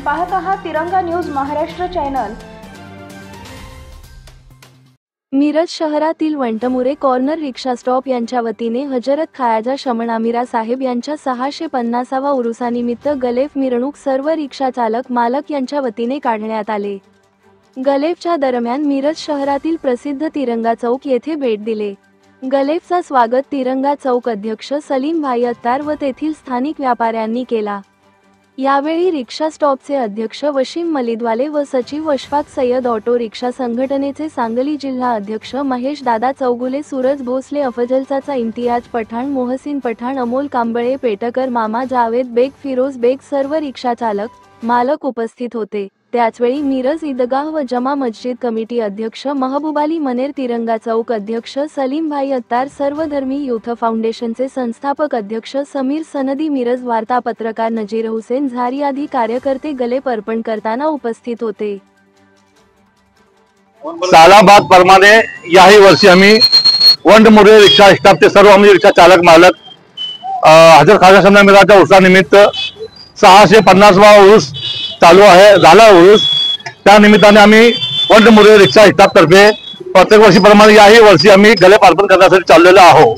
पाहत आहात तिरंगा न्यूज महाराष्ट्र चॅनल। मिरज शहरातील वंटमुरे कॉर्नर रिक्षा स्टॉप यांच्या वतीने हजरत ख्वाजा शमन आमिरा साहेब यांच्या 650वा उरुसानिमित्त गलेफ मिरवणूक सर्व रिक्षा चालक मालक यांच्या वतीने काढण्यात आले। गलेफच्या दरम्यान मिरज शहरातील प्रसिद्ध तिरंगा चौक येथे भेट दिले। गलेफचा स्वागत तिरंगा चौक अध्यक्ष सलीम भाई अत्तार व तेथील स्थानिक व्यापाऱ्यांनी केला। यावेळी रिक्षा स्टॉपचे अध्यक्ष वशीम मलिदवाले व सचिव अशफाक सय्यद ऑटो रिक्षा संघटनेचे सांगली जिल्हा अध्यक्ष महेश दादा चौगुले, सूरज भोसले, अफजल चाचा, इम्तियाज पठाण, मोहसिन पठाण, अमोल कांबळे, पेटकर मामा, जावेद बेग, फिरोज बेग सर्व रिक्षा चालक मालक उपस्थित होते। त्याचवेळी मिरज ईदगाह व जमा मस्जिद कमिटी अध्यक्ष महबूबाली मनेर, तिरंगा चौक अध्यक्ष सलीम भाई अत्तार, सर्वधर्मी युथ फाउंडेशनचे संस्थापक अध्यक्ष समीर सनदी, मिरज वार्ता पत्रकार नजीर हुसेन झारी आदी कार्यकर्ते गलेफ अर्पण करताना उपस्थित होते। सालाबाद प्रमाणे याही वर्षी आम्ही वंटमुरे रिक्षा स्टाफचे सर्व आम्ही रिक्षा चालक मालक हजरत ख्वाजा शमन आमिराच्या उरुसानिमित्त 650वा उरूस चालू आहे, झाला उरूस। त्या निमित्ताने आम्ही वंटमुरे रिक्षा स्टाफ तर्फे प्रत्येक वर्षीप्रमाणे याही वर्षी आम्ही गलेफ अर्पण करण्यासाठी चाललेलो आहोत।